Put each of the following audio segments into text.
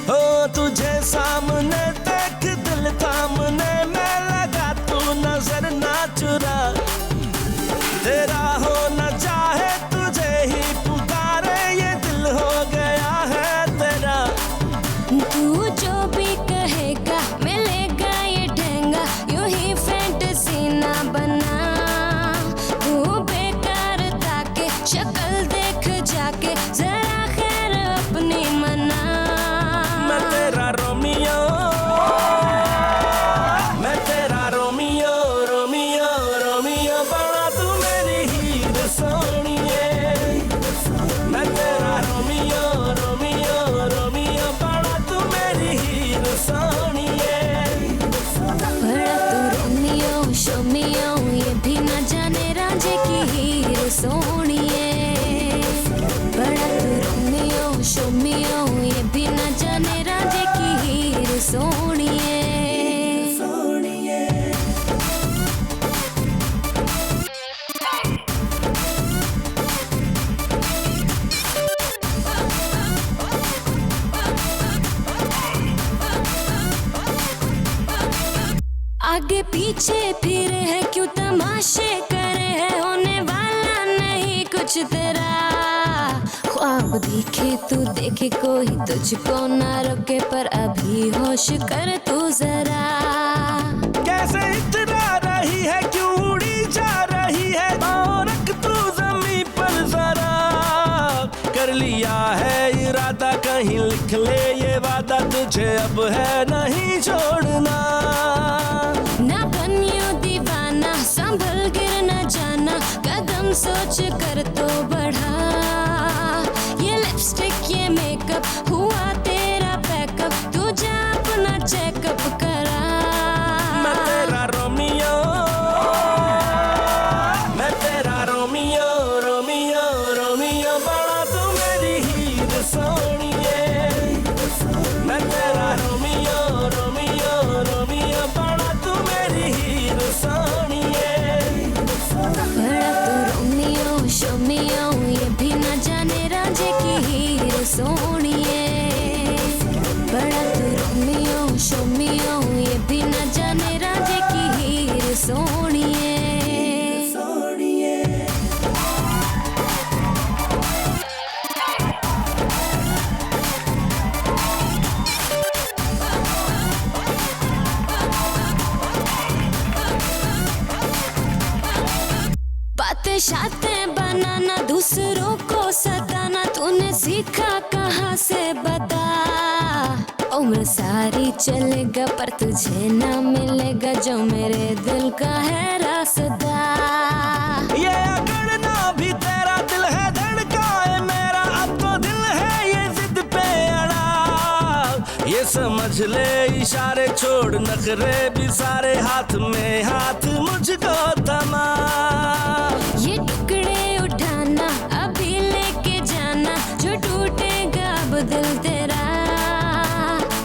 हो तुझे सामने देख दिल थामने में लगा, तू नजर ना चुरा। तेरा हो न चाहे तुझे ही पुकारे, ये दिल हो गया है तेरा। तू जो भी कहेगा मिलेगा ये ठेंगा, यूं ही फैंटेसी ना बना। तू बेकार ताके शक्ल देख जाके, जरा खैर अपनी मना। मैं तेरा रोमियो, मैं तेरा रोमियो, रोमियो रोमियो बड़ा तू मेरी हीर सोनिए। मैं तेरा रोमियो, रोमियो रोमियो बड़ा तू मेरी हीर सोनिए। बड़ा तू रोमियो शोमियो, ये भी न जाने रांझे की हीर सोनिए। बड़ा तू रोमियो शोमियो, ये भी न जाने रांझे की हीर सोनिए। आगे पीछे फिरे है क्यों तमाशे करे है, होने वाला नहीं कुछ तेरा। ख्वाब देखे तू देखे कोई तुझको ना रोके, पर अभी होश कर तू जरा। कैसे इतना रही है, क्यों उड़ी जा रही है, और रख तू जमीन पर जरा। कर लिया है इरादा, कहीं लिख ले ये वादा, तुझे अब है नहीं छोड़ना। ना बनियो दीवाना, संभल गिर न जाना, कदम सोच कर तो बढ़ा। ये लिपस्टिक ये मेकअप हुआ तेरा पैकअप, तू जा अपना चेकअप करा। मैं तेरा रोमियो, मैं तेरा रोमियो, रोमियो रोमियो बड़ा तू मेरी हीर सोनिए। मैं तेरा रोमियो, रोमियो रोमियो बड़ा तू मेरी हीर सोनिए। बड़ा तू रोमियो शोमियो, ये भी न जाने रांझे की हीर सोनिए। बड़ा तू रोमियो शोमियो, ये भी न जाने रांझे की हीर सोनिए। बातें शातें बनाना, दूसरों को सताना, तूने सीखा कहाँ से बता। उम्र सारी चलेगा पर तुझे ना मिलेगा, जो मेरे दिल का है रास्ता। ये अगड़ना भी तेरा दिल है, धड़काए मेरा अब तो दिल है ये जिद पे अड़ा। ये समझ ले इशारे छोड़ नखरे भी सारे, हाथ में हाथ मुझको थमा। ये टुकड़े उठाना अभी लेके जाना, जो टूटेगा अब दिल तेरा।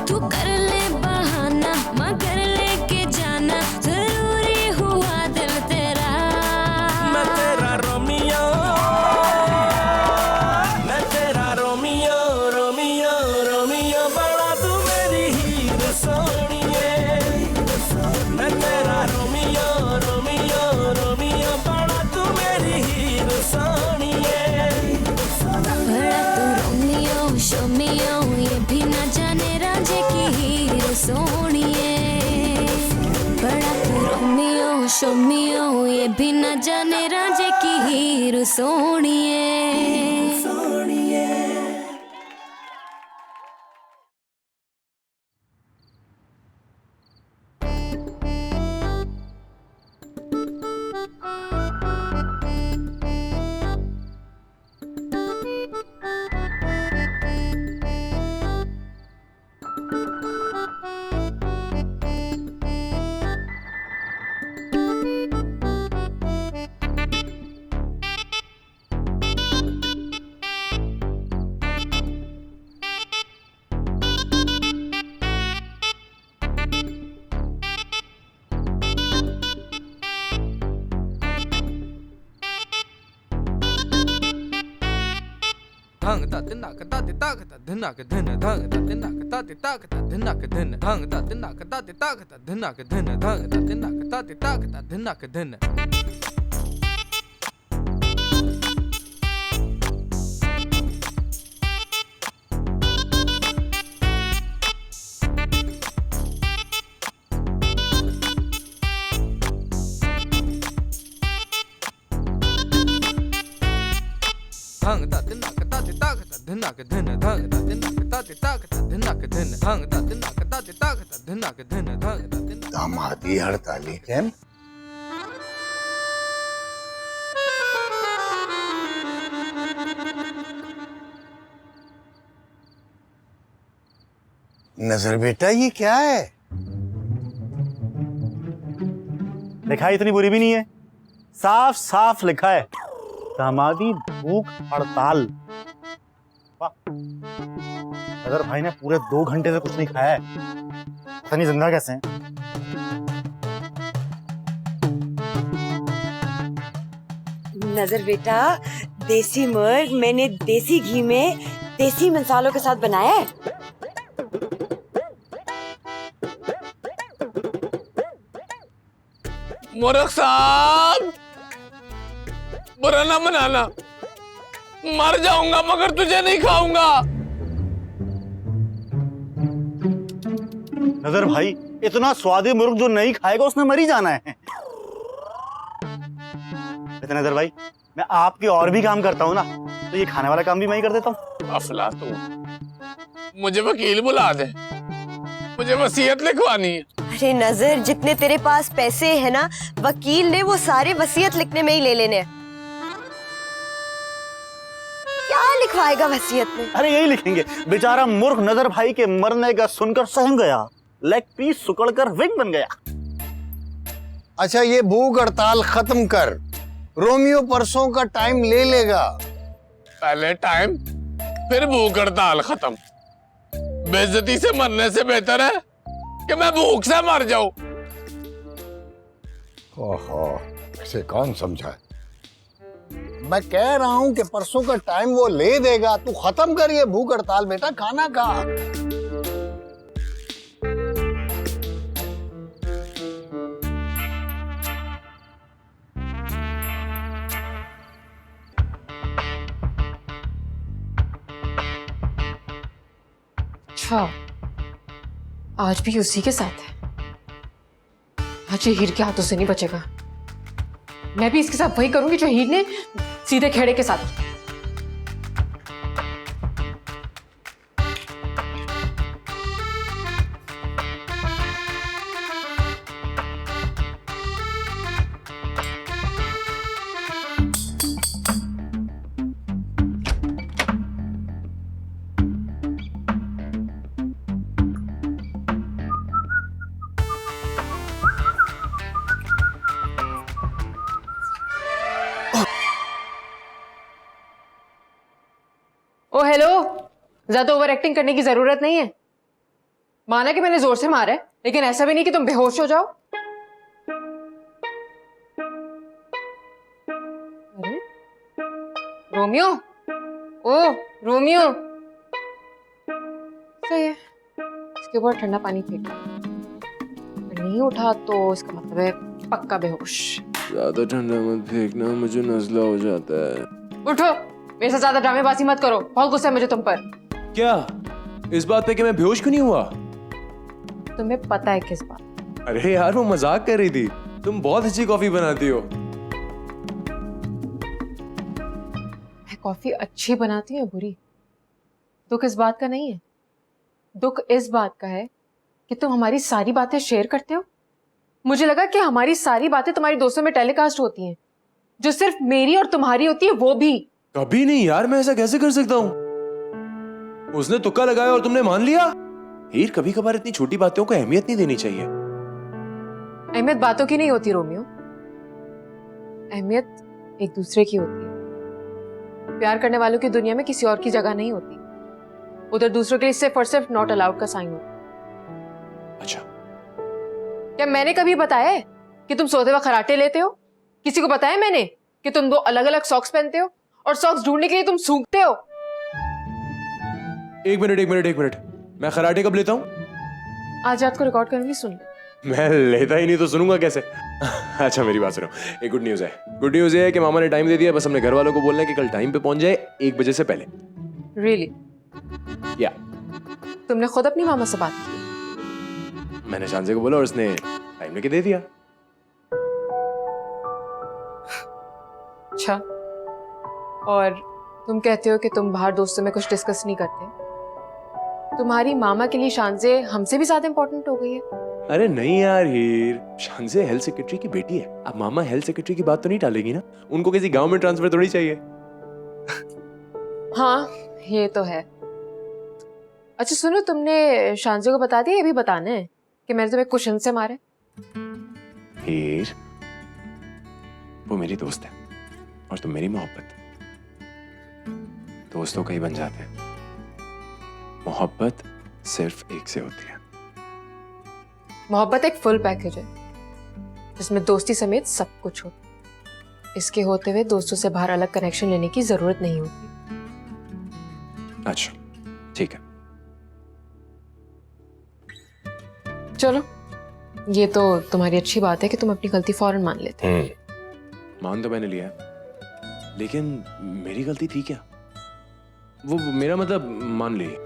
तू कर ले बहाना मगर लेके जाना, जरूरी हुआ दिल तेरा। मैं तेरा रोमियो, मैं तेरा रोमियो, रोमियो रोमियो बड़ा तू मेरी हीर सोनिए। मैं तेरा रोमियो, रोमियो रोमियो बड़ा तू मेरी हीर सोनिए। बड़ा तू रोमियो शोमियो, ये भी न जाने रांझे की हीर सोनिए। बड़ा तू रोमियो शोमियो, ये भी न जाने रांझे की हीर सोनिए। धंग ता तिनाक ता तिताक ता धिनाक धिन धंग ता तिनाक ता तिताक ता धिनाक धिन धंग ता तिनाक ता तिताक ता धिनाक धिन धंग ता तिनाक ता तिताक ता धिनाक धिन धंग ता तिनाक ता तिताक ता धिनाक धिन धंग ता तिनाक ता तिताक ता धिनाक धिन धंग ता तिनाक ता तिताक ता धिनाक धिन धंग ता तिनाक दामादी हड़ताली केम? नजर बेटा ये क्या है? लिखाई इतनी बुरी भी नहीं है, साफ साफ लिखा है दामादी भूख हड़ताल। वाह, अगर भाई ने पूरे 2 घंटे से कुछ नहीं खाया है, पता नहीं जिंदा कैसे हैं। नजर बेटा, देसी मर्ग मैंने देसी घी में देसी मसालों के साथ बनाया है। मुर्ख साहब, बुरा ना मनाना, मर जाऊंगा मगर तुझे नहीं खाऊंगा। नजर भाई, इतना स्वादी मुर्ग जो नहीं खाएगा उसने मर ही जाना है। लेकिन नजर भाई, मैं आपके और भी काम करता हूँ ना, तो ये खाने वाला काम भी मैं ही कर देता हूँ। अफलातून, मुझे वकील बुला दे, मुझे वसीयत लिखवानी है। अरे नजर, जितने तेरे पास पैसे है ना, वकील ने वो सारे वसीयत लिखने में ही ले लेने। क्या लिखवाएगा वसीयत में? अरे यही लिखेंगे, बेचारा मूर्ख नजर भाई के मरने का सुनकर सहम गया, लेग पीस सुकड़कर विंग बन गया। अच्छा, ये भूख हड़ताल खत्म कर, रोमियो परसों का टाइम ले लेगा। पहले टाइम फिर भूख हड़ताल खत्म। बेइज्जती से मरने से बेहतर है कि मैं भूख से मर जाऊं। ओहो, इसे कौन समझा? मैं कह रहा हूं कि परसों का टाइम वो ले देगा। तू खत्म कर ये भूख हड़ताल बेटा, खाना खा। अच्छा, आज भी उसी के साथ है। आज ये हीर के हाथों से नहीं बचेगा। मैं भी इसके साथ वही करूंगी जो हीर ने सीधे खेड़े के साथ किया। ओ हेलो, ज्यादा ओवर एक्टिंग करने की जरूरत नहीं है। माना कि मैंने जोर से मारा है, लेकिन ऐसा भी नहीं कि तुम बेहोश हो जाओ। अरे रोमियो, ओ रोमियो, सही है, इसके ऊपर ठंडा पानी फेंक। अगर नहीं उठा तो इसका मतलब है पक्का बेहोश। ज्यादा ठंडा मत फेंकना, मुझे नजला हो जाता है। उठो, मेरे से ज्यादा ड्रामेबाजी मत करो, बहुत गुस्सा है मुझे तुम पर। क्या इस बात पे कि मैं बेहोश क्यों नहीं हुआ? तुम्हें पता है किस बात? अरे यार, वो मजाक कर रही थी। तुम बहुत अच्छी कॉफी बनाती हो। मैं कॉफी अच्छी बनाती हूँ बुरी? दुख इस बात का नहीं है, दुख इस बात का है कि तुम हमारी सारी बातें शेयर करते हो। मुझे लगा कि हमारी सारी बातें तुम्हारे दोस्तों में टेलीकास्ट होती हैं, जो सिर्फ मेरी और तुम्हारी होती है, वो भी। कभी नहीं यार, मैं ऐसा कैसे कर सकता हूँ? उसने तुक्का लगाया और तुमने मान लिया। हीर, कभी कभार इतनी छोटी बातों को अहमियत नहीं देनी चाहिए। अहमियत बातों की नहीं होती रोमियो, अहमियत एक दूसरे की होती है। प्यार करने वालों की दुनिया में किसी और की जगह नहीं होती, उधर दूसरों के लिए सिर्फ और सिर्फ नॉट अलाउड का साइन होता। अच्छा, क्या मैंने कभी बताया है कि तुम सोते वक्त खराटे लेते हो? किसी को बताया मैंने कि तुम 2 अलग अलग सॉक्स पहनते हो और सॉक्स ढूंढने के लिए तुम सूंघते हो? एक मिनट, मैं खराटे कब लेता हूँ? आज रात को रिकॉर्ड करूंगी, सुन ले। मैं लेता ही नहीं तो सुनूंगा कैसे? अच्छा मेरी बात सुनो, एक गुड न्यूज है। गुड न्यूज ये है कि मामा ने टाइम दे दिया, बस हमने घर वालों को बोलना है कि कल टाइम पे पहुंच जाए 1 बजे से पहले। रियली? या तुमने खुद अपनी मामा से बात की? मैंने शांजे को बोला और उसने टाइम लेके दे दिया। अच्छा, और तुम कहते हो कि तुम बाहर दोस्तों में कुछ डिस्कस नहीं करते। तुम्हारी मामा के लिए शांजे हमसे भी ज्यादा इंपॉर्टेंट हो गई है। अरे नहीं यार हीर, शांजे हेल्थ सेक्रेटरी की बेटी है। अब मामा हेल्थ सेक्रेटरी की बात तो नहीं टालेगी ना, उनको किसी गांव में ट्रांसफर थोड़ी चाहिए। हाँ ये तो है। अच्छा सुनो, तुमने शांजे को बता दिया, ये भी बताना है कि मैंने तुम्हें कुशन से मारे? हीर, वो मेरी दोस्त है और तुम मेरी मोहब्बत। दोस्तों का ही बन जाते हैं, मोहब्बत सिर्फ एक से होती है। मोहब्बत एक फुल पैकेज है जिसमें दोस्ती समेत सब कुछ होता है। इसके होते हुए दोस्तों से बाहर अलग कनेक्शन लेने की जरूरत नहीं होती। अच्छा ठीक है। चलो, ये तो तुम्हारी अच्छी बात है कि तुम अपनी गलती फौरन मान लेते हो। मान तो मैंने लिया, लेकिन मेरी गलती थी क्या? वो मेरा मतलब मान ली।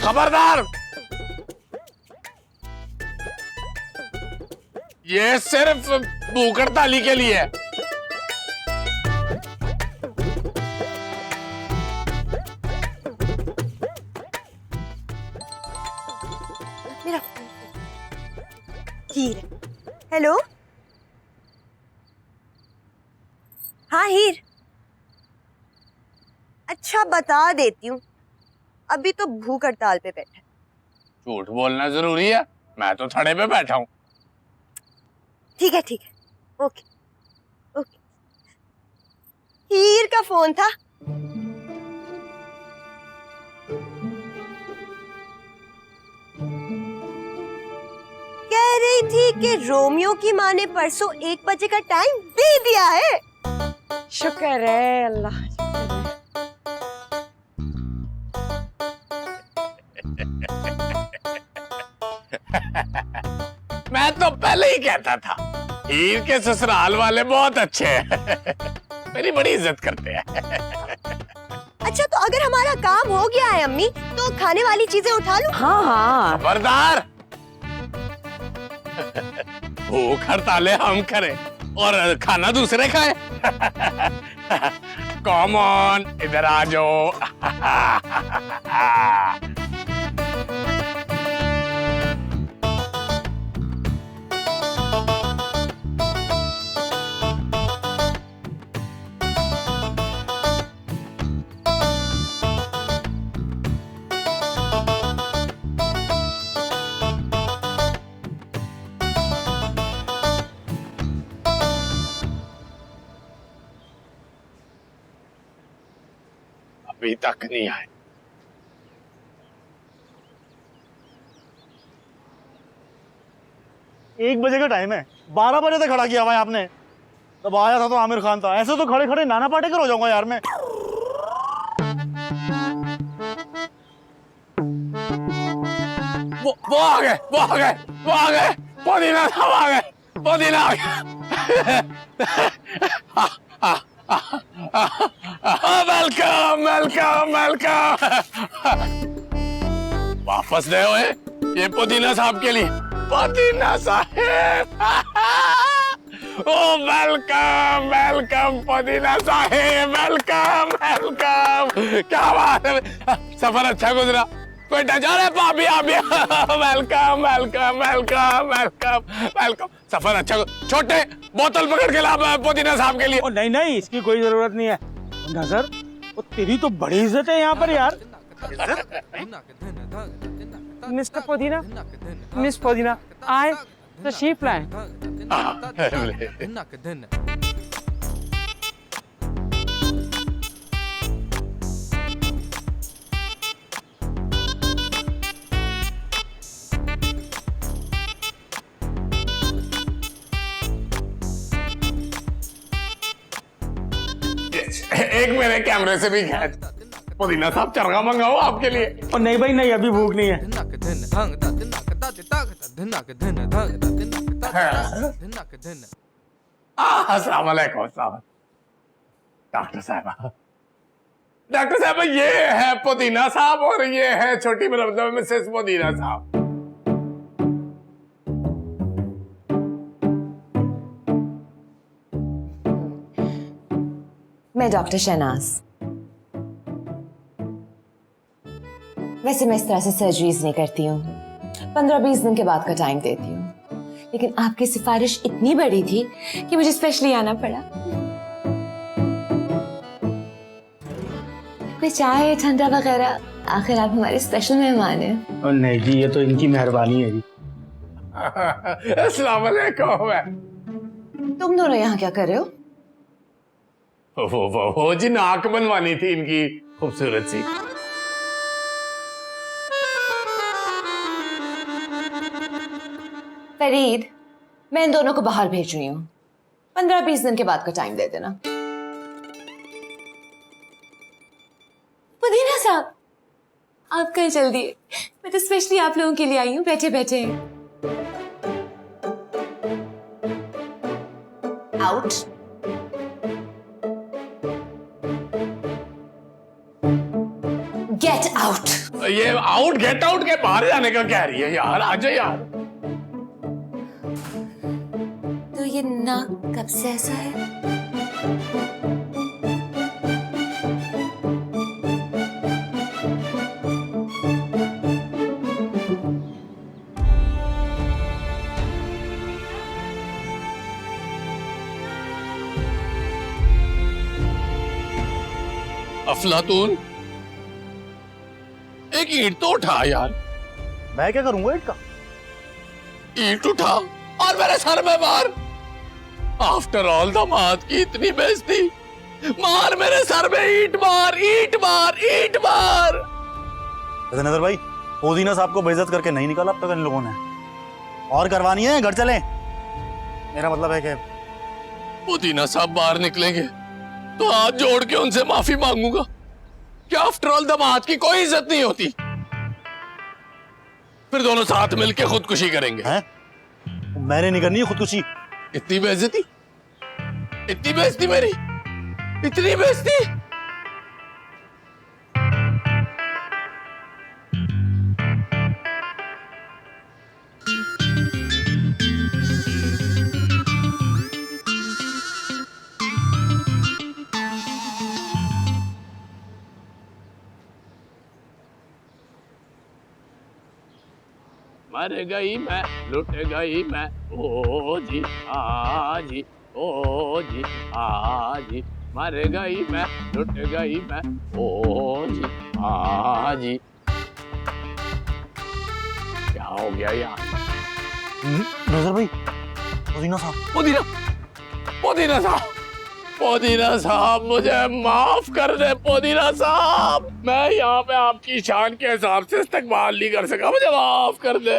खबरदार, ये सिर्फ भूख हड़ताली के लिए है। मेरा हीर, हेलो। हाँ हीर, अच्छा बता देती हूँ, अभी तो भूख हड़ताल पे बैठा है। झूठ बोलना जरूरी है? मैं तो थड़े पे बैठा हूँ। ठीक है, ओके ओके। हीर का फोन था। कह रही थी कि रोमियो की माँ ने परसों 1 बजे का टाइम दे दिया है। शुक्र है अल्लाह। मैं तो पहले ही कहता था, हीर के ससुराल वाले बहुत अच्छे हैं। मेरी बड़ी इज्जत करते हैं। अच्छा तो अगर हमारा काम हो गया है अम्मी, तो खाने वाली चीजें उठा लो। हाँ। खबरदार, भूख हड़तालें हम करें और खाना दूसरे खाए। कम ऑन, इधर आ जाओ। अभी तक नहीं आए। एक बजे का टाइम है, 12 बजे तक खड़ा किया हुआ है आपने। तब आया था तो आमिर खान था, ऐसे तो खड़े खड़े नाना पाटेकर हो जाऊंगा यार मैं। वो आ गए, पुदीना साहब आ गए, पुदीना आ गए। वेलकम। वापस गए हुए, ये पुदीना साहब के लिए। पुदीना साहब। ओ वेलकम पुदीना साहब, वेलकम। क्या बात है, सफर अच्छा गुजरा? कोई जा रहे भाभी अभी? वेलकम। सफर अच्छा। छोटे बोतल पकड़ के ला पुदीना साहब के लिए। ओ नहीं नहीं, इसकी कोई जरूरत नहीं है नजर। वो तेरी तो बड़ी इज्जत है यहाँ पर यार। मिस्टर पुदीना, मिस पुदीना आए तशरीफ लाए। एक मेरे कैमरे से भी खींच। पुदीना साहब चरगा मंगाओ आपके लिए। और नहीं भाई नहीं, अभी भूख नहीं है। अस्सलाम वालेकुम। डॉक्टर साहब, डॉक्टर साहब ये है पुदीना साहब और ये है छोटी मतलब मिसेस पुदीना साहब। मैं डॉक्टर शहनाज। वैसे मैं इस तरह से सर्जरीज नहीं करती हूँ, 15-20 दिन के बाद का टाइम देती हूँ, लेकिन आपकी सिफारिश इतनी बड़ी थी कि मुझे स्पेशली आना पड़ा। कोई चाय ठंडा वगैरह, आखिर आप हमारे स्पेशल मेहमान हैं। और नहीं जी, ये तो इनकी मेहरबानी है जी। अस्सलाम वालेकुम। तुम दोनों यहाँ क्या कर रहे हो? वो जी नाक बनवानी थी इनकी खूबसूरत सी। फरीद, मैं इन दोनों को बाहर भेज रही हूँ, 15-20 दिन के बाद का टाइम दे देना। पुदीना साहब, आप कहीं जल्दी, मैं तो स्पेशली आप लोगों के लिए आई हूँ। बैठे बैठे। आउट। Get out. ये आउट गेट आउट के बाहर जाने का कह रही है यार, आ जाओ यार। तो ये नाक कब से ऐसा है? अफलातून, एक ईंट तो उठा यार। मैं क्या करूंगा ईंट का? ईंट उठा और मेरे सर में मार। आफ्टर ऑल दामाद की इतनी बेइज्जती, मार मेरे सर में ईंट मार, ईंट मार, ईंट मार। वैसे नजर भाई, पुदीना साहब को बेइज्जत करके नहीं निकाला अब तक इन लोगों ने, और करवानी है। घर चले। मेरा मतलब है कि पुदीना साहब बाहर निकलेंगे तो हाथ जोड़ के उनसे माफी मांगूंगा कि आफ्टर ऑल दामाद की कोई इज्जत नहीं होती। फिर दोनों साथ मिलके खुदकुशी करेंगे। हैं? मैंने नहीं करनी है खुदकुशी। इतनी बेइज्जती, इतनी बेइज्जती मेरी, इतनी बेइज्जती। मर गई मैं, लुट गई मैं, ओ जी आजी, ओ जी आजी। मर गई मैं, लुट गई मैं, ओ जी आजी। क्या हो गया यार? नजर भाई, पुदीना साहब, पुदीना, पुदीना साहब, पुदीना साहब मुझे माफ कर दे। पुदीना साहब, मैं यहाँ पे आपकी शान के हिसाब से इस्तकबाल नहीं कर सका, मुझे माफ कर दे।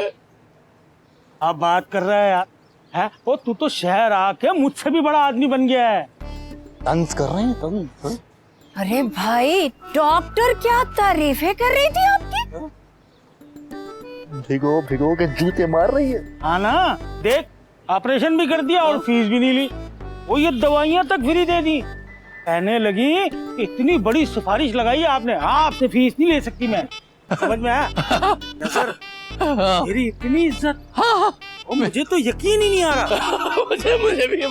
आप बात कर रहे हैं यार, है? ओ तू तो शहर आके मुझसे भी बड़ा आदमी बन गया है। तंज कर रहे हैं तंज। अरे भाई, डॉक्टर क्या तारीफें कर रही थी आपकी। भिगो भिगो के जूते मार रही है। हाँ ना, देख ऑपरेशन भी कर दिया और फीस भी नहीं ली। वो ये दवाइयां तक फ्री दे दी। कहने लगी इतनी बड़ी सिफारिश लगाई है आपने, आपसे फीस नहीं ले सकती मैं। समझ में आया? सर, मेरी इतनी इज्जत, और मुझे तो यकीन ही नहीं आ रहा। मुझे भी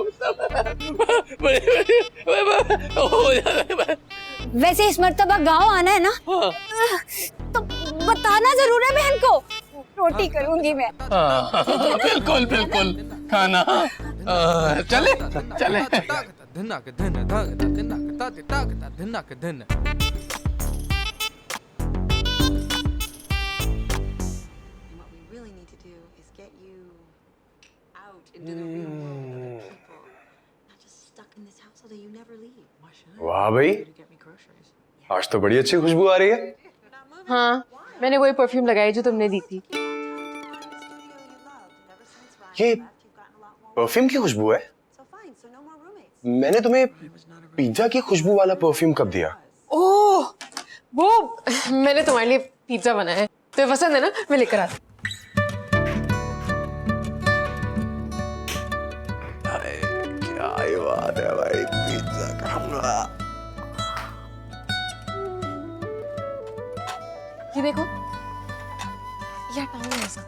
वैसे इस मर्तबा गांव आना है ना, तो बताना जरूर है बहन को। रोटी करूंगी मैं। बिल्कुल बिल्कुल, खाना चले चले धिनक धिन धागता तिनक ताते ताकता धिनक धिन What we really need to do is get you out into the real world with other people. Not just stuck in this house all day. You never leave. Why should I? वाह भाई, To get me groceries. आज तो बड़ी अच्छी खुशबू आ रही है। हाँ, मैंने वही परफ्यूम लगाई जो तुमने दी थी। ये परफ्यूम की खुशबू है? मैंने तुम्हें पिज्जा की खुशबू वाला परफ्यूम कब दिया? ओह, वो मैंने तुम्हारे लिए पिज्जा बनाया है। तुम्हें पसंद है ना? मैं लेकर आती। क्या ये बात है भाई, पिज्जा खाऊंगा। ये देखो, ये हटाओ ऐसा।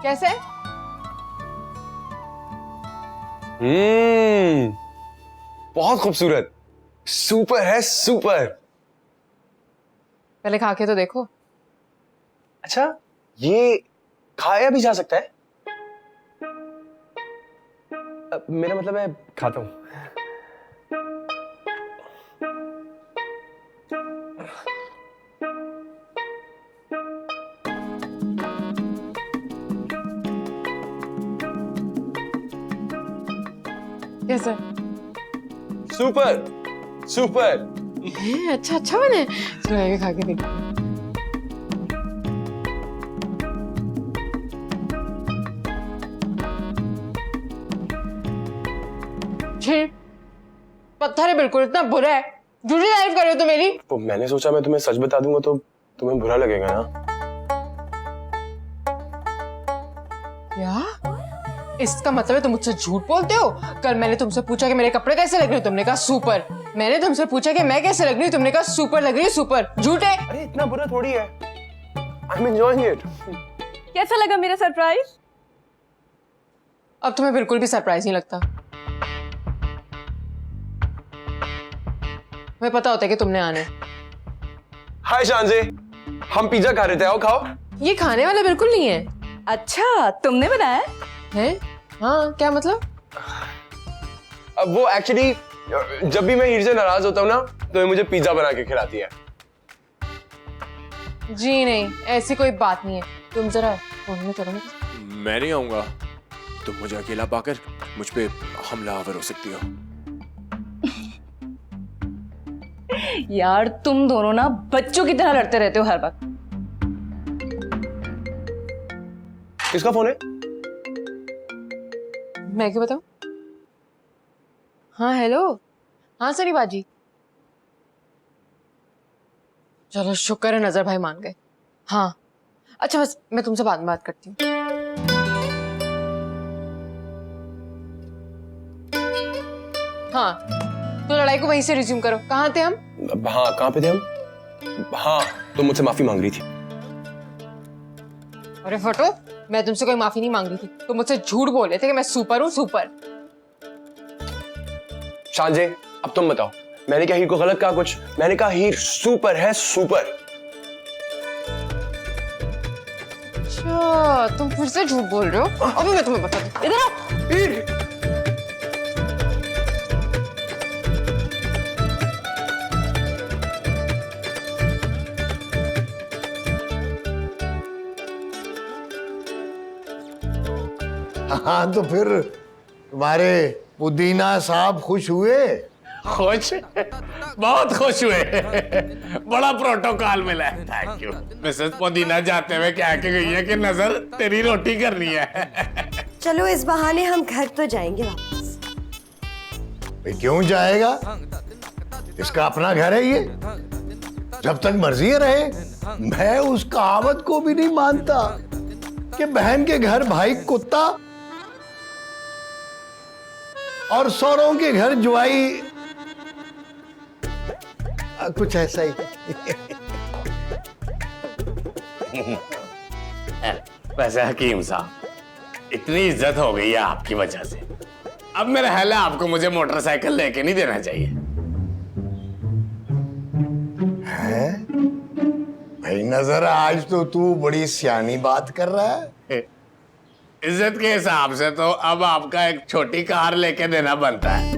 कैसे है? बहुत खूबसूरत, सुपर है सुपर। पहले खा के तो देखो। अच्छा, ये खाया भी जा सकता है? मेरा मतलब है खाता हूँ। कैसा? Super super. अच्छा अच्छा बने। चलो मैं भी खा के देखती हूँ। छी, पत्थर है बिल्कुल, इतना बुरा है। झूठी तारीफ कर रहे हो तो मेरी। तो मैंने सोचा मैं तुम्हें सच बता दूंगा तो तुम्हें बुरा लगेगा ना। क्या? इसका मतलब है तुम मुझसे झूठ बोलते हो? कल मैंने तुमसे पूछा कि मेरे कपड़े कैसे लग रहे हो, तुमने कहा सुपर। मैंने तुमसे पूछा कि मैं कैसे लग रही हूँ, तुमने कहा सुपर लग रही है, सुपर। झूठ है। अरे इतना बुरा थोड़ी है। I'm enjoying it. कैसा लगा मेरा सरप्राइज? अब तुम्हें बिल्कुल भी सरप्राइज नहीं लगता। हमें पता होता है कि तुमने आना है। हाय शांजे, हम पिज्जा खा रहे थे, आओ खाओ। ये खाने वाला बिल्कुल नहीं है। अच्छा, तुमने बनाया है? हाँ, क्या मतलब? अब वो एक्चुअली जब भी मैं हीर से नाराज होता हूँ ना तो ये मुझे पिज्जा बना के खिलाती है। जी नहीं, ऐसी कोई बात नहीं है। तुम जरा फोन में करो ना। मैं नहीं आऊंगा, तुम मुझे अकेला पाकर मुझ पे हमलावर हो सकती हो। यार, तुम दोनों ना बच्चों की तरह लड़ते रहते हो हर वक्त। किसका फोन है? मैं क्यों बताऊं? हाँ हेलो, हाँ सनी बाजी। चलो शुक्र है नजर भाई मान गए। हाँ अच्छा, बस मैं तुमसे बाद में बात करती हूँ। हाँ तो लड़ाई को वहीं से रिज्यूम करो। कहाँ थे हम? हाँ कहाँ पे थे हम? हाँ तुम मुझसे माफी मांग रही थी। अरे फटो, मैं तुमसे कोई माफी नहीं मांग रही थी। तुम मुझसे झूठ बोले थे कि मैं सुपर हूँ, सुपर। शांजे अब तुम बताओ, मैंने क्या हीर को गलत कहा कुछ? मैंने कहा हीर सुपर है, सुपर। अच्छा तुम फिर से झूठ बोल रहे हो। अभी मैं तुम्हें बता दूं। इधर आओ। हीर हाँ तो फिर तुम्हारे पुदीना साहब खुश हुए? खुश, बहुत खुश हुए। बड़ा प्रोटोकॉल मिला है। Thank you. मिसेस पुदीना जाते हुए क्या कह गई है कि नजर तेरी रोटी करनी है। चलो इस बहाने हम घर तो जाएंगे वापस। भाई क्यों जाएगा? इसका अपना घर है ये, जब तक मर्जी रहे। मैं उस कहावत को भी नहीं मानता कि बहन के घर भाई कुत्ता और सौरों के घर जुआई, कुछ ऐसा ही। वैसे हकीम साहब, इतनी इज्जत हो गई है आपकी वजह से, अब मेरा ख्याल है आपको मुझे मोटरसाइकिल लेके नहीं देना चाहिए। है भाई नजर, आज तो तू बड़ी सियानी बात कर रहा है। इज्जत के हिसाब से तो अब आपका एक छोटी कार लेके देना बनता है।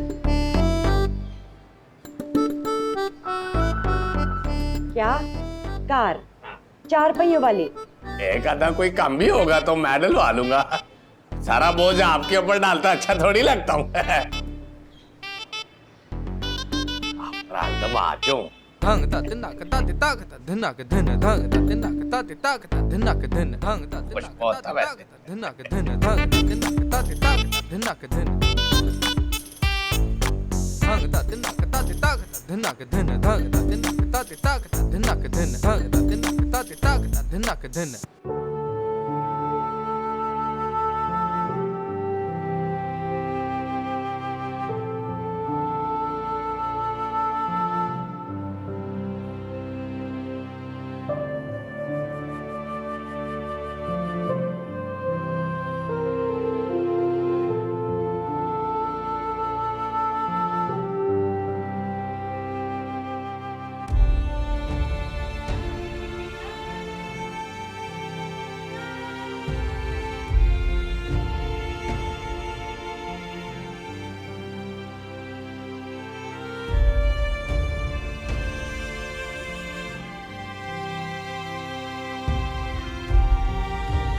क्या कार? 4 पहियों वाली? एक आधा कोई कम भी होगा तो मैं डलवा लूंगा। सारा बोझ आपके ऊपर डालता अच्छा थोड़ी लगता हूँ। तो आ जाऊं। धांगता तिन्नाक ताते ताकता धिन्नाक धिन धांगता तिन्नाक ताते ताकता धिन्नाक धिन धांगता तिन्नाक ताते ताकता धिन्नाक धिन धांगता तिन्नाक ताते ताकता धिन्नाक धिन धांगता तिन्नाक ताते ताकता धिन्नाक धिन धांगता तिन्नाक ताते ताकता धिन्नाक धिन धांगता तिन्नाक ताते ताकता धिन्नाक धिन।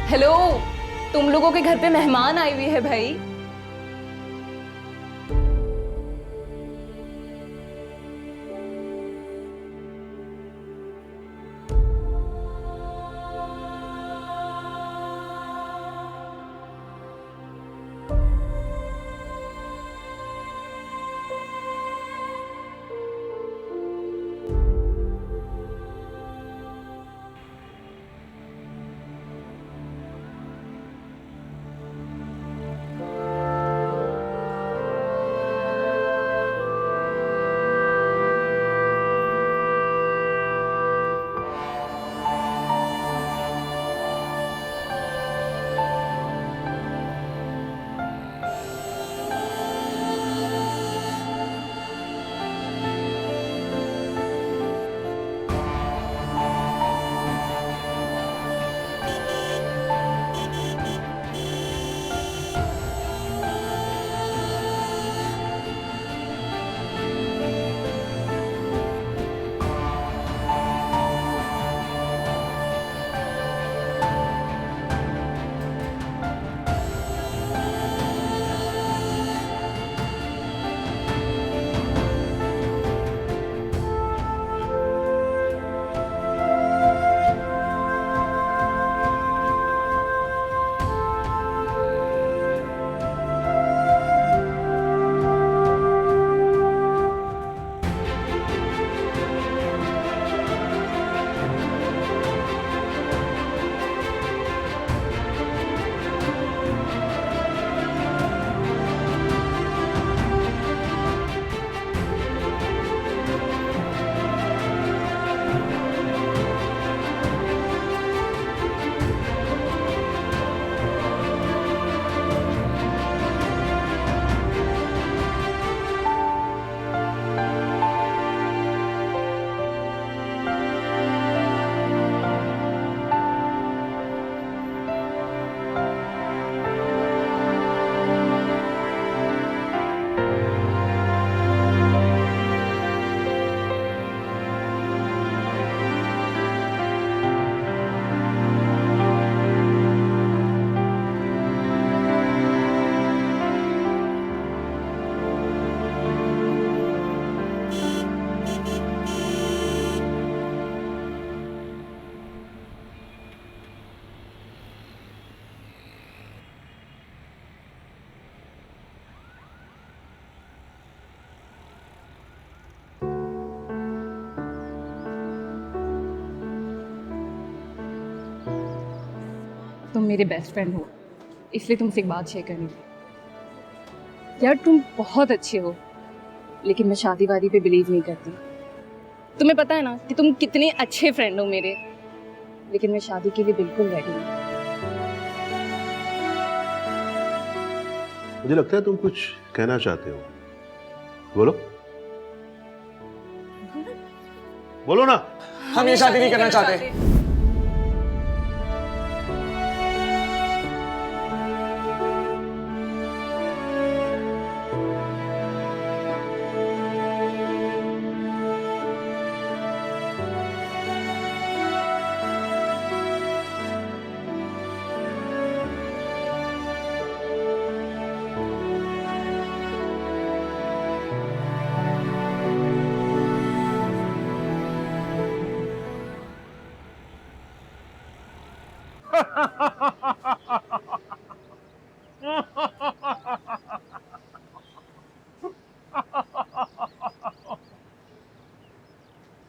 हेलो, तुम लोगों के घर पे मेहमान आई हुई है भाई। तुम मेरे बेस्ट फ्रेंड हो, इसलिए तुमसे एक बात शेयर करनी थी। यार तुम बहुत अच्छे हो, लेकिन मैं शादी वादी पे बिलीव नहीं करती। तुम्हें पता है ना कि तुम कितने अच्छे फ्रेंड हो मेरे, लेकिन मैं शादी के लिए बिल्कुल रेडी हूँ। मुझे लगता है तुम कुछ कहना चाहते हो, बोलो बोलो ना। हम ये शादी नहीं करना चाहते।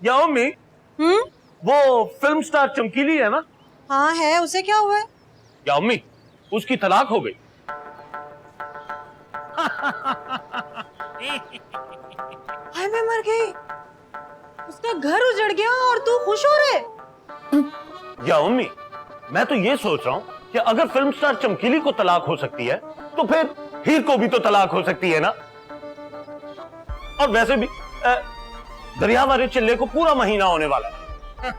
या अम्मी, वो फिल्म स्टार चमकीली है ना? हाँ है, उसे क्या हुआ है? या अम्मी, उसकी तलाक हो गई। हाय मैं मर गई, उसका घर उजड़ गया और तू खुश हो रहे? या अम्मी, मैं तो ये सोच रहा हूँ कि अगर फिल्म स्टार चमकीली को तलाक हो सकती है तो फिर हीर को भी तो तलाक हो सकती है ना? और वैसे भी दरिया वाले चिल्ले को पूरा महीना होने वाला है।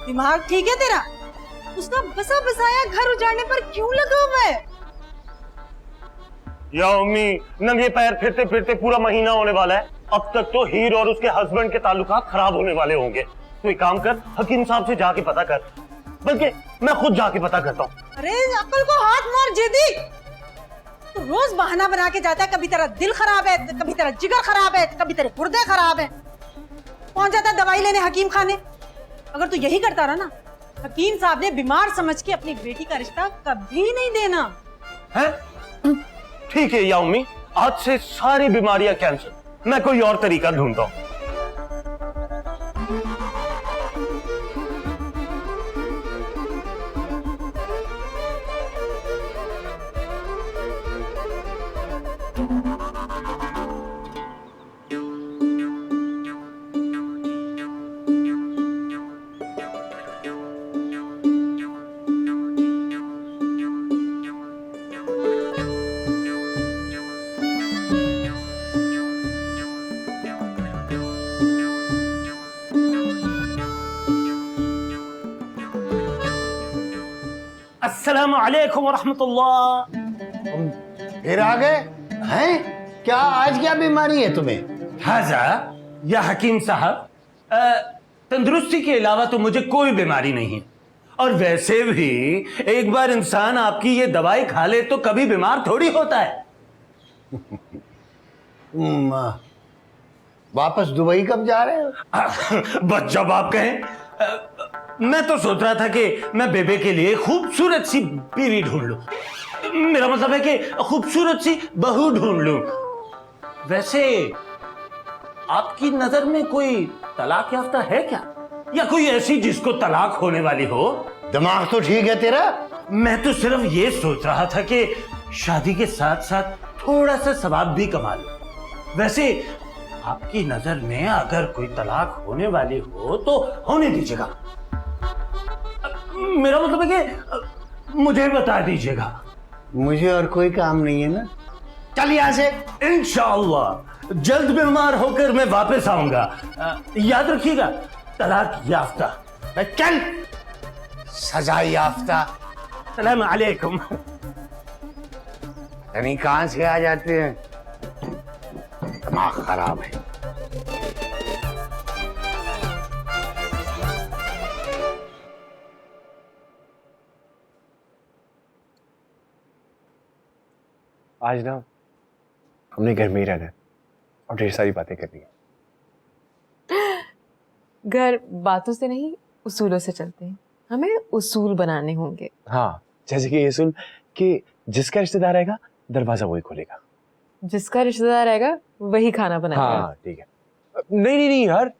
दिमाग ठीक है तेरा? उसका बसा बसाया घर उजाड़ने पर क्यों लगा हुआ है? या अम्मी, नंगे पैर फिरते फिरते पूरा महीना होने वाला है। अब तक तो हीर और उसके हस्बैंड के ताल्लुकात खराब होने वाले होंगे। तो एक काम कर, हकीम साहब से जाके पता कर, बल्कि मैं खुद जाके पता करता हूँ। अरे अक्ल को हाथ मार जिद्दी, तू रोज बहाना बना के जाता है। कभी तेरा दिल खराब है, कभी तेरा जिगर खराब है, कभी तेरे गुर्दे खराब है। पहुंच जाता है दवाई लेने हकीम खाने। अगर तू यही करता रहा ना, हकीम साहब ने बीमार समझ के अपनी बेटी का रिश्ता कभी नहीं देना है। ठीक है या अम्मी, आज से सारी बीमारियां कैंसिल। मैं कोई और तरीका ढूंढता हूँ। अस्सलामु अलैकुम वरहमतुल्लाह। फिर आ गए हैं? क्या आज क्या बीमारी है तुम्हें? हाजा या हकीम साहब, तंदुरुस्ती के अलावा तो मुझे कोई बीमारी नहीं है। और वैसे भी एक बार इंसान आपकी ये दवाई खा ले तो कभी बीमार थोड़ी होता है। वापस दुबई कब जा रहे हो? बस जब आप कहें। मैं तो सोच रहा था कि मैं बेबे के लिए खूबसूरत सी बीवी ढूंढ लूं। मेरा मतलब है कि खूबसूरत सी बहू ढूंढ लूं। वैसे आपकी नजर में कोई तलाक याफ्ता है क्या, या कोई ऐसी जिसको तलाक होने वाली हो? दिमाग तो ठीक है तेरा? मैं तो सिर्फ ये सोच रहा था कि शादी के साथ साथ थोड़ा सा सवाब भी कमा लूं। वैसे आपकी नजर में अगर कोई तलाक होने वाली हो तो होने दीजिएगा। मेरा मतलब है कि मुझे बता दीजिएगा। मुझे और कोई काम नहीं है ना। चल यहाँ से। इंशाअल्लाह जल्द बीमार होकर मैं वापस आऊंगा। याद रखिएगा, तलाक याफ्ता। चल, सजा याफ्ता। सलाम अलैकुम। यानी कहां से आ जाते हैं? दिमाग खराब है। आज ना हमने घर में ही रहना है और ढेर सारी बातें करनी है। घर बातों से नहीं, उसूलों से चलते हैं। हमें उसूल बनाने होंगे। हाँ, जैसे कि ये सुन कि जिसका रिश्तेदार आएगा दरवाजा वही खोलेगा। जिसका रिश्तेदार आएगा वही खाना बनाएगा। हाँ ठीक है। नहीं नहीं नहीं यार,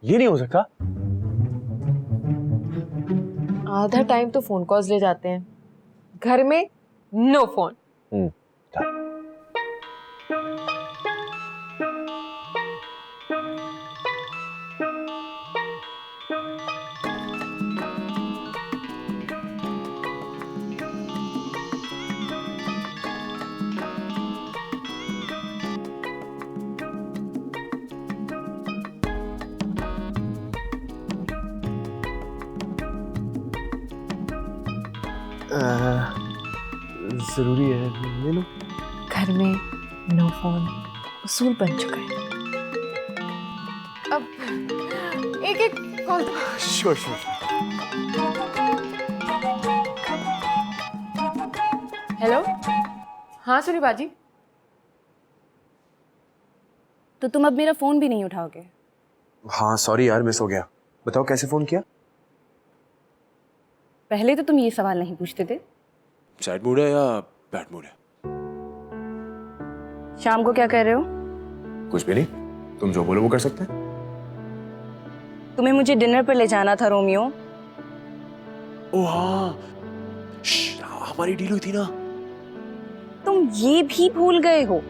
ये नहीं हो सकता। आधा टाइम तो फोन कॉल्स ले जाते हैं। घर में नो फोन। जरूरी है, ले लो। घर में नो फोन उसूल बन चुका है। अब एक एक कॉल। Sure sure. हेलो, हाँ सुनी बाजी। तो तुम अब मेरा फोन भी नहीं उठाओगे? हाँ सॉरी यार, मिस हो गया। बताओ कैसे फोन किया? पहले तो तुम ये सवाल नहीं पूछते थे। सैड मूड है या बैड मूड है? शाम को क्या कर रहे हो? कुछ भी नहीं, तुम जो बोलो वो कर सकते हैं। तुम्हें मुझे डिनर पर ले जाना था रोमियो। ओ हाँ, हमारी डील हुई थी ना। तुम ये भी भूल गए हो।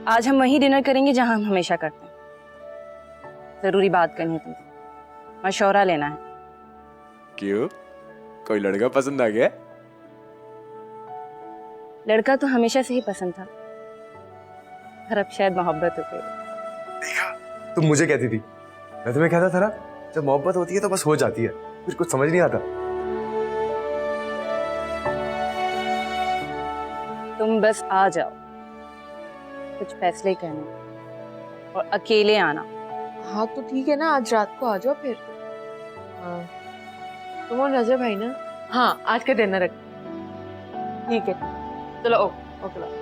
आज हम वहीं डिनर करेंगे जहां हम हमेशा करते हैं। जरूरी बात करनी है तुमसे, मशवरा लेना है। क्यों, कोई लड़का पसंद आ गया? लड़का तो हमेशा से ही पसंद था, पर अब शायद मोहब्बत हो गई। देखा, तुम मुझे कहती थी, मैं तुम्हें कहता था ना, जब मोहब्बत होती है तो बस हो जाती है, फिर कुछ समझ नहीं आता। तुम बस आ जाओ, कुछ फैसले करने और अकेले आना। हाँ तो ठीक है ना, आज रात को आ जाओ फिर। हाँ तुम और नजर भाई ना, हाँ आज का डिनर रख। ठीक है चलो, ओके बाय।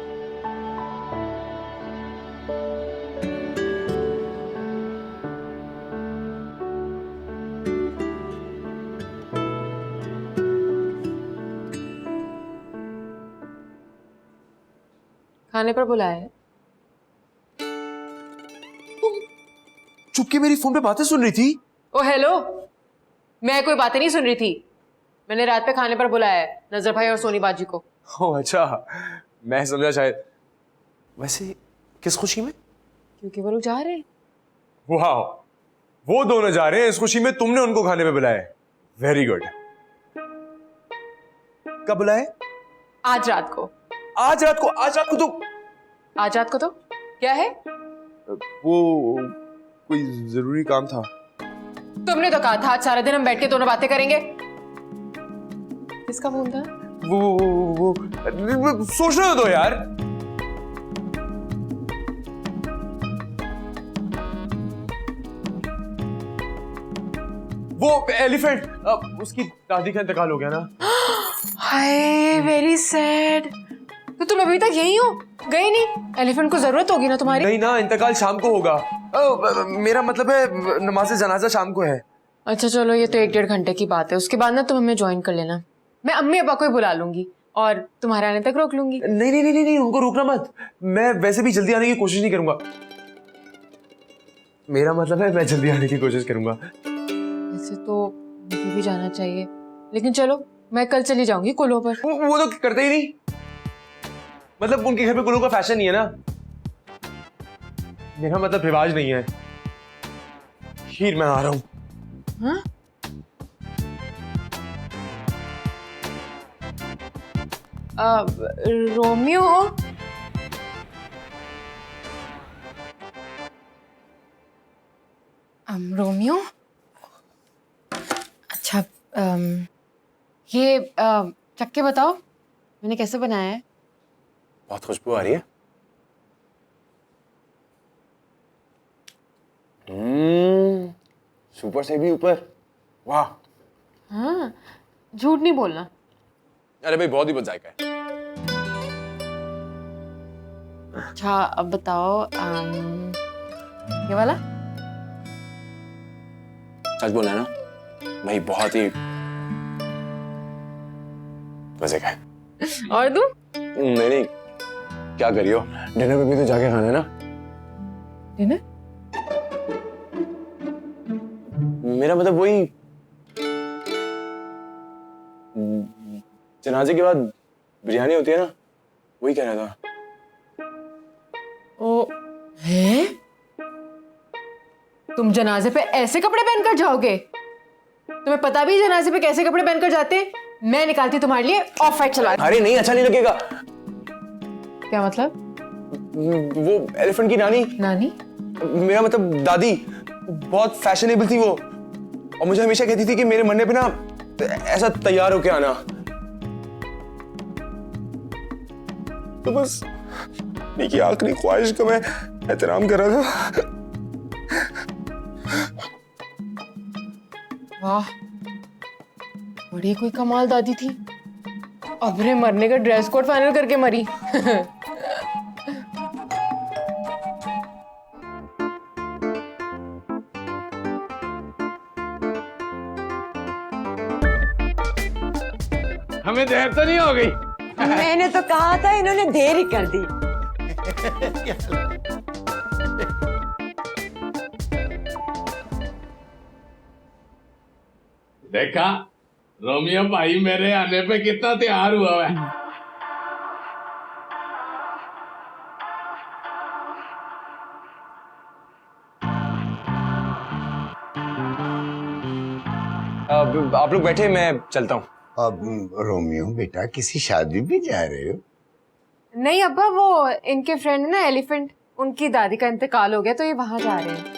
खाने पर बुलाया है? चुपके मेरी फोन पे बातें सुन रही थी। ओ हेलो, मैं कोई बातें नहीं सुन रही थी। मैंने रात पे खाने पर बुलाया है नजर भाई और सोनी बाजी को। ओह अच्छा, मैं समझा शायद। वैसे किस खुशी में? क्योंकि वो लोग जा रहे हैं। वाह, वो दोनों जा रहे हैं इस खुशी में तुमने उनको खाने पे बुलाया है। Very good. कब बुलाए? आज रात को। आज रात को? आज रात को तो आज रात को तो क्या है? वो कोई जरूरी काम था। तुमने तो कहा था आज सारा दिन हम बैठ के दोनों बातें करेंगे। किसका फोन था? वो सोचने दो यार। वो एलिफेंट, उसकी दादी का इंतकाल हो गया ना। Hi very sad. तो तुम अभी तक यही हो, गए नहीं? एलिफेंट को जरूरत होगी ना तुम्हारी। नहीं ना, इंतकाल शाम को होगा। मेरा मतलब है नमाज़े जनाजा शाम को है। अच्छा चलो, ये तो 1-1.5 घंटे की बात है। उसके बाद ना तुम हमें ज्वाइन कर लेना। मैं अम्मी अब्बा को ही बुला लूंगी और तुम्हारे आने तक रोक लूंगी। नहीं नहीं नहीं नहीं, उनको रोकना मत। मैं वैसे भी जल्दी आने की कोशिश नहीं करूंगा। मेरा मतलब है मैं जल्दी आने की कोशिश करूंगा। वैसे तो मुझे भी जाना चाहिए, लेकिन चलो मैं कल चली जाऊंगी कुल्लों पर। वो तो करते ही नहीं। मतलब उनके घर में कुल्लों का फैशन नहीं है ना। मेरा मतलब रिवाज नहीं है। हीर, मैं आ रहा हूं। हाँ? रोमियो, रोमियो, अच्छा ये चक्के बताओ मैंने कैसे बनाया है? बहुत खुशबू आ रही है। सुपर से भी ऊपर। वाह। हाँ, झूठ नहीं बोलना। अरे भाई, बहुत ही जायका है। अच्छा अब बताओ, ये वाला? सच बोलना है ना भाई, बहुत ही मजे का है। और दूं? नहीं नहीं, क्या करियो, डिनर पे भी तो जाके खाना है ना। डिनर? मेरा मतलब वही जनाजे के बाद बिरयानी होती है ना, वही कह रहा था। ओ है? तुम जनाजे पे ऐसे कपड़े पहनकर जाओगे? तुम्हें पता भी जनाजे पे कैसे कपड़े पहनकर जाते हैं? मैं निकालती तुम्हारे लिए ऑफ वाइट सलवार। अरे नहीं, अच्छा नहीं लगेगा। क्या मतलब? वो एलिफेंट की नानी। नानी? मेरा मतलब दादी बहुत फैशनेबल थी वो, और मुझे हमेशा कहती थी कि मेरे मरने पे ना ऐसा तैयार होके आना। तो बस की आखिरी ख्वाहिश का मैं एहतराम कर रहा था। वाह, बड़ी कोई कमाल दादी थी। अपने मरने का ड्रेस कोड फाइनल करके मरी। हमें देर तो नहीं हो गई? मैंने तो कहा था, इन्होंने देर ही कर दी। देखा रोमियो भाई मेरे आने पे कितना तैयार हुआ है। आप लोग बैठे, मैं चलता हूँ। अब रोमियो बेटा किसी शादी भी जा रहे हो? नहीं अब्बा, वो इनके फ्रेंड है ना एलिफेंट, उनकी दादी का इंतकाल हो गया तो ये वहां जा रहे हैं।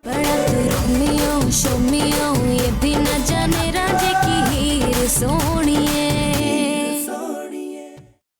बड़ा तू रोमियो शोमियो